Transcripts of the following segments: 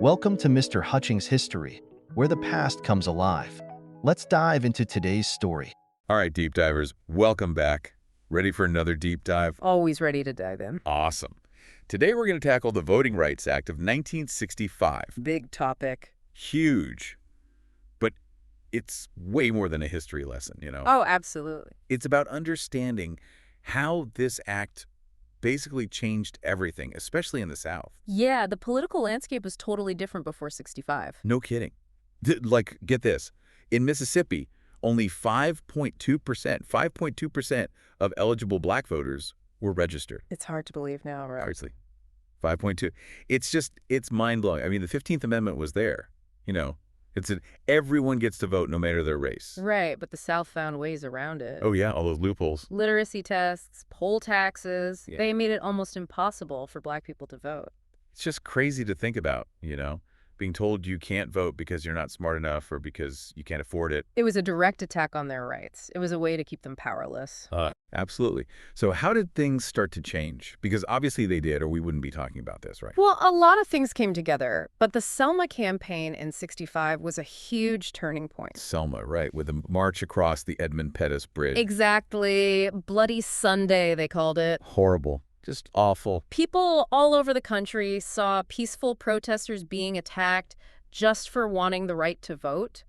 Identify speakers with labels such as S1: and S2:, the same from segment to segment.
S1: Welcome to Mr. Hutchings History, where the past comes alive. Let's dive into today's story.
S2: All right, deep divers, welcome back. Ready for another deep dive?
S3: Always ready to dive in.
S2: Awesome. Today we're going to tackle the Voting Rights Act of 1965.
S3: Big topic.
S2: Huge. But it's way more than a history lesson, you know?
S3: Oh, absolutely.
S2: It's about understanding how this act basically changed everything, especially in the South.
S3: Yeah, the political landscape was totally different before 65.
S2: No kidding. Get this. In Mississippi, only 5.2% of eligible black voters were registered.
S3: It's hard to believe now, right?
S2: Seriously. 5.2. It's mind-blowing. I mean, the 15th Amendment was there, you know. Everyone gets to vote no matter their race.
S3: Right, but the South found ways around it.
S2: Oh, yeah, all those loopholes.
S3: Literacy tests, poll taxes,
S2: Yeah.
S3: they made it almost impossible for black people to vote.
S2: It's just crazy to think about, you know, being told you can't vote because you're not smart enough or because you can't afford it.
S3: It was a direct attack on their rights. It was a way to keep them powerless.
S2: Absolutely. So how did things start to change? Because obviously they did, or we wouldn't be talking about this, right?
S3: Well, a lot of things came together, but the Selma Campaign in 65 was a huge turning point.
S2: Selma, right, with the march across the Edmund Pettus Bridge.
S3: Exactly. Bloody Sunday, they called it.
S2: Horrible. Just awful.
S3: People all over the country saw peaceful protesters being attacked just for wanting the right to vote,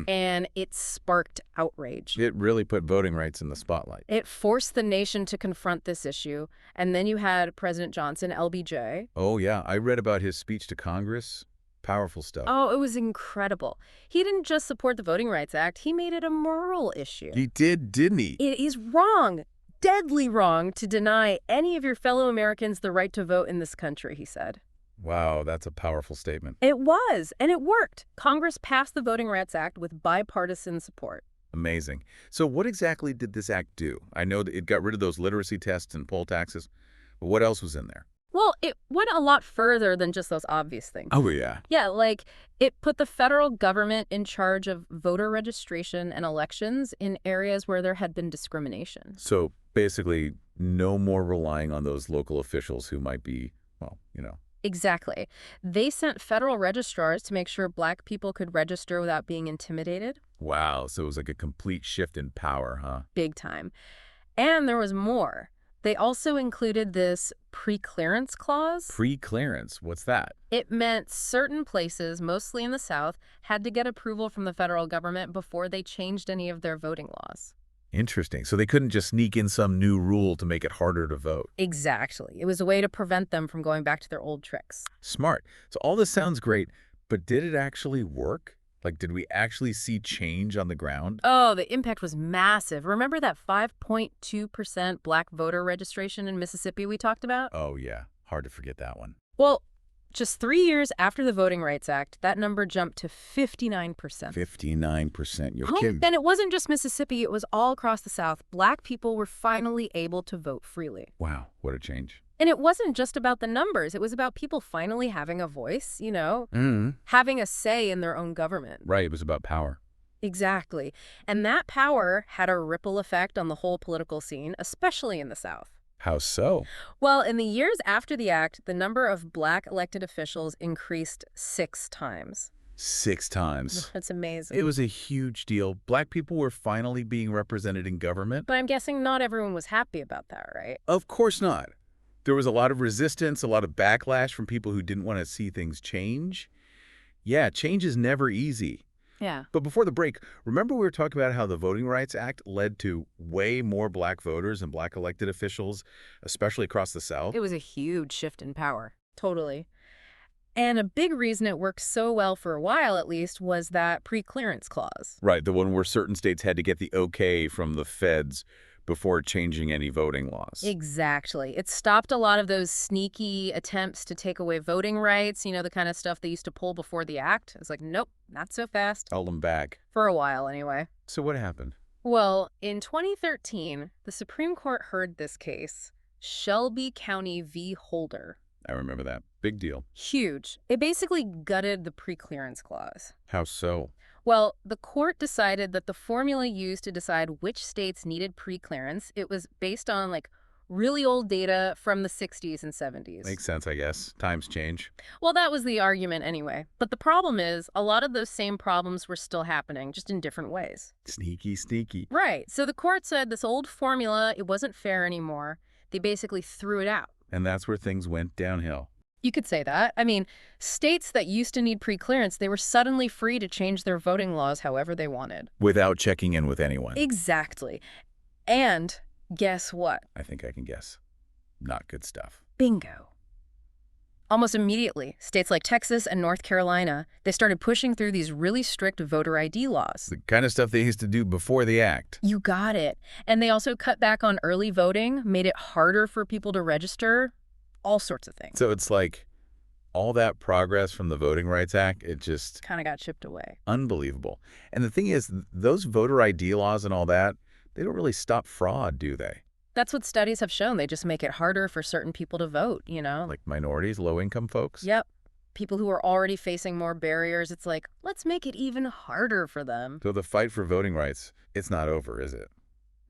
S3: and it sparked outrage.
S2: It really put voting rights in the spotlight.
S3: It forced the nation to confront this issue, and then you had President Johnson, LBJ.
S2: Oh, yeah. I read about his speech to Congress. Powerful stuff.
S3: Oh, it was incredible. He didn't just support the Voting Rights Act, he made it a moral issue.
S2: He did, didn't he?
S3: It is wrong, deadly wrong, to deny any of your fellow Americans the right to vote in this country, he said.
S2: Wow, that's a powerful statement.
S3: It was, and it worked. Congress passed the Voting Rights Act with bipartisan support.
S2: Amazing. So what exactly did this act do? I know that it got rid of those literacy tests and poll taxes, but what else was in there?
S3: Well, it went a lot further than just those obvious things.
S2: Oh, yeah.
S3: Yeah, like it put the federal government in charge of voter registration and elections in areas where there had been discrimination.
S2: So basically, no more relying on those local officials who might be, well, you know.
S3: Exactly. They sent federal registrars to make sure black people could register without being intimidated.
S2: Wow, so it was like a complete shift in power, huh?
S3: Big time. And there was more. They also included this pre-clearance clause.
S2: Pre-clearance, what's that?
S3: It meant certain places, mostly in the South, had to get approval from the federal government before they changed any of their voting laws.
S2: Interesting. So they couldn't just sneak in some new rule to make it harder to vote.
S3: Exactly. It was a way to prevent them from going back to their old tricks.
S2: Smart. So all this sounds great, but did it actually work? Like, did we actually see change on the ground?
S3: Oh, the impact was massive. Remember that 5.2% black voter registration in Mississippi we talked about?
S2: Oh, yeah. Hard to forget that one.
S3: Well, just 3 years after the Voting Rights Act, that number jumped to 59%.
S2: 59%. You're
S3: Huh?
S2: kidding.
S3: And it wasn't just Mississippi, it was all across the South. Black people were finally able to vote freely.
S2: Wow, what a change.
S3: And it wasn't just about the numbers. It was about people finally having a voice, you know, having a say in their own government.
S2: Right, it was about power.
S3: Exactly. And that power had a ripple effect on the whole political scene, especially in the South.
S2: How so?
S3: Well, in the years after the act, the number of black elected officials increased 6 times.
S2: 6 times.
S3: That's amazing.
S2: It was a huge deal. Black people were finally being represented in government.
S3: But I'm guessing not everyone was happy about that, right?
S2: Of course not. There was a lot of resistance, a lot of backlash from people who didn't want to see things change. Yeah, change is never easy.
S3: Yeah.
S2: But before the break, remember we were talking about how the Voting Rights Act led to way more black voters and black elected officials, especially across the South?
S3: It was a huge shift in power. Totally. And a big reason it worked so well for a while, at least, was that pre-clearance clause.
S2: Right, the one where certain states had to get the okay from the feds before changing any voting laws.
S3: Exactly. It stopped a lot of those sneaky attempts to take away voting rights, you know, the kind of stuff they used to pull before the act. It's like, nope, not so fast.
S2: Held them back.
S3: For a while, anyway.
S2: So what happened?
S3: Well, in 2013, the Supreme Court heard this case, Shelby County v. Holder.
S2: I remember that. Big deal.
S3: Huge. It basically gutted the pre-clearance clause.
S2: How so?
S3: Well, the court decided that the formula used to decide which states needed pre-clearance, it was based on, like, really old data from the 60s and 70s.
S2: Makes sense, I guess. Times change.
S3: Well, that was the argument anyway. But the problem is, a lot of those same problems were still happening, just in different ways.
S2: Sneaky, sneaky.
S3: Right. So the court said this old formula, it wasn't fair anymore. They basically threw it out.
S2: And that's where things went downhill.
S3: You could say that. I mean, states that used to need pre-clearance, they were suddenly free to change their voting laws however they wanted.
S2: Without checking in with anyone.
S3: Exactly. And guess what?
S2: I think I can guess. Not good stuff.
S3: Bingo. Almost immediately, states like Texas and North Carolina, they started pushing through these really strict voter ID laws.
S2: The kind of stuff they used to do before the act.
S3: You got it. And they also cut back on early voting, made it harder for people to register, all sorts of things.
S2: So it's like all that progress from the Voting Rights Act, it just...
S3: kind of got chipped away.
S2: Unbelievable. And the thing is, those voter ID laws and all that, they don't really stop fraud, do they?
S3: That's what studies have shown. They just make it harder for certain people to vote, you know?
S2: Like minorities, low-income folks?
S3: Yep. People who are already facing more barriers, it's like, let's make it even harder for them.
S2: So the fight for voting rights, it's not over, is it?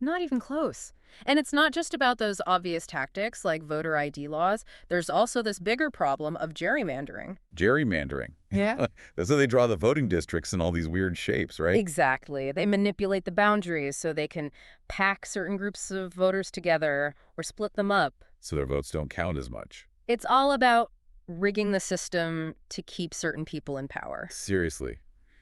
S3: Not even close. And it's not just about those obvious tactics like voter ID laws. There's also this bigger problem of gerrymandering.
S2: Gerrymandering.
S3: Yeah.
S2: That's how they draw the voting districts in all these weird shapes, right?
S3: Exactly. They manipulate the boundaries so they can pack certain groups of voters together or split them up.
S2: So their votes don't count as much.
S3: It's all about rigging the system to keep certain people in power.
S2: Seriously.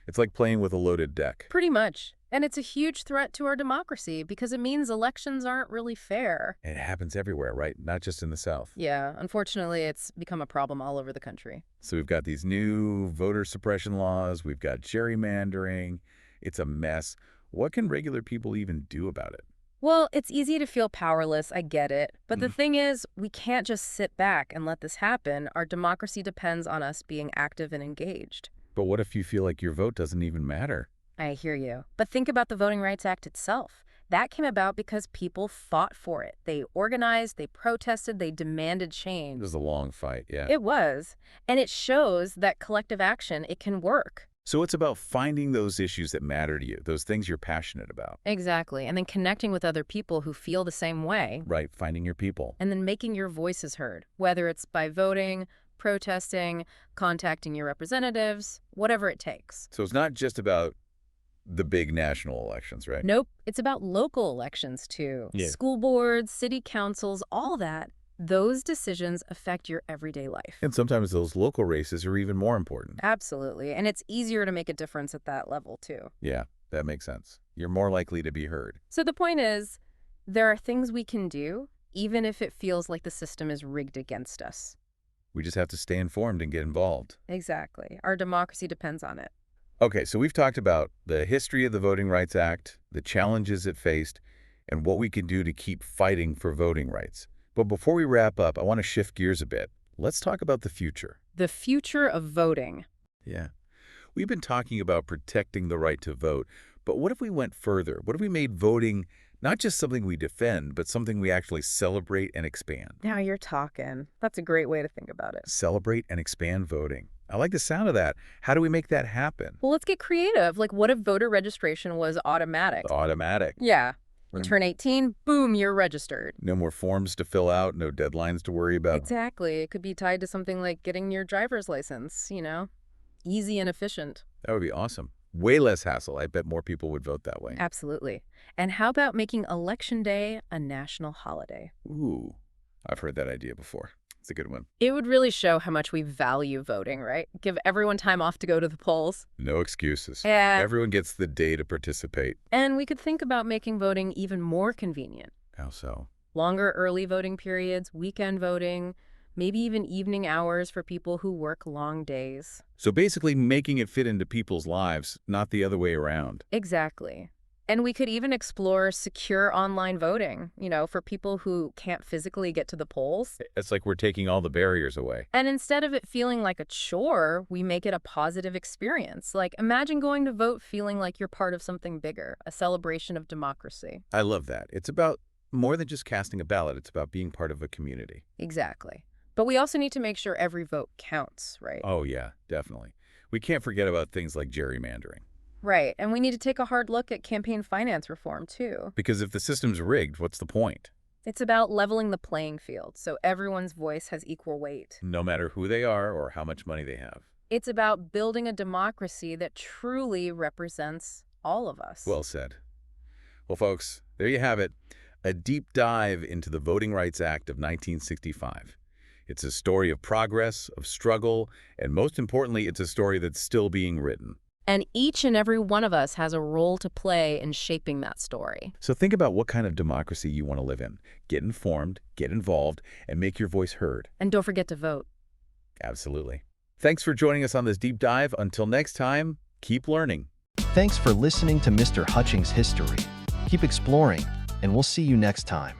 S2: It's like playing with a loaded deck.
S3: Pretty much. And it's a huge threat to our democracy because it means elections aren't really fair.
S2: And it happens everywhere, right? Not just in the South.
S3: Yeah, unfortunately, it's become a problem all over the country.
S2: So we've got these new voter suppression laws. We've got gerrymandering. It's a mess. What can regular people even do about it?
S3: Well, it's easy to feel powerless, I get it. But the thing is, we can't just sit back and let this happen. Our democracy depends on us being active and engaged.
S2: But what if you feel like your vote doesn't even matter?
S3: I hear you. But think about the Voting Rights Act itself. That came about because people fought for it. They organized, they protested, they demanded change.
S2: It was a long fight, yeah.
S3: It was. And it shows that collective action, it can work.
S2: So it's about finding those issues that matter to you, those things you're passionate about.
S3: Exactly. And then connecting with other people who feel the same way.
S2: Right, finding your people.
S3: And then making your voices heard, whether it's by voting, protesting, contacting your representatives, whatever it takes.
S2: So it's not just about the big national elections, right?
S3: Nope. It's about local elections, too.
S2: Yeah.
S3: School boards, city councils, all that. Those decisions affect your everyday life.
S2: And sometimes those local races are even more important.
S3: Absolutely. And it's easier to make a difference at that level, too.
S2: Yeah, that makes sense. You're more likely to be heard.
S3: So the point is, there are things we can do, even if it feels like the system is rigged against us.
S2: We just have to stay informed and get involved.
S3: Exactly. Our democracy depends on it.
S2: Okay, so we've talked about the history of the Voting Rights Act, the challenges it faced, and what we can do to keep fighting for voting rights. But before we wrap up, I want to shift gears a bit. Let's talk about the future.
S3: The future of voting.
S2: Yeah. We've been talking about protecting the right to vote, but what if we went further? What if we made voting not just something we defend, but something we actually celebrate and expand?
S3: Now you're talking. That's a great way to think about it.
S2: Celebrate and expand voting. I like the sound of that. How do we make that happen?
S3: Well, let's get creative. Like, what if voter registration was automatic?
S2: Automatic.
S3: Yeah. You turn 18, boom, you're registered.
S2: No more forms to fill out, no deadlines to worry about.
S3: Exactly. It could be tied to something like getting your driver's license, you know? Easy and efficient.
S2: That would be awesome. Way less hassle. I bet more people would vote that way.
S3: Absolutely. And how about making Election Day a national holiday?
S2: Ooh, I've heard that idea before. It's a good one.
S3: It would really show how much we value voting, right? Give everyone time off to go to the polls.
S2: No excuses.
S3: Yeah.
S2: Everyone gets the day to participate.
S3: And we could think about making voting even more convenient.
S2: How so?
S3: Longer early voting periods, weekend voting, maybe even evening hours for people who work long days.
S2: So basically making it fit into people's lives, not the other way around.
S3: Exactly. And we could even explore secure online voting, you know, for people who can't physically get to the polls.
S2: It's like we're taking all the barriers away.
S3: And instead of it feeling like a chore, we make it a positive experience. Like, imagine going to vote feeling like you're part of something bigger, a celebration of democracy.
S2: I love that. It's about more than just casting a ballot. It's about being part of a community.
S3: Exactly. But we also need to make sure every vote counts, right?
S2: Oh, yeah, definitely. We can't forget about things like gerrymandering.
S3: Right. And we need to take a hard look at campaign finance reform, too.
S2: Because if the system's rigged, what's the point?
S3: It's about leveling the playing field so everyone's voice has equal weight.
S2: No matter who they are or how much money they have.
S3: It's about building a democracy that truly represents all of us.
S2: Well said. Well, folks, there you have it. A deep dive into the Voting Rights Act of 1965. It's a story of progress, of struggle, and most importantly, it's a story that's still being written.
S3: And each and every one of us has a role to play in shaping that story.
S2: So think about what kind of democracy you want to live in. Get informed, get involved, and make your voice heard.
S3: And don't forget to vote.
S2: Absolutely. Thanks for joining us on this deep dive. Until next time, keep learning.
S1: Thanks for listening to Mr. Hutchings History. Keep exploring, and we'll see you next time.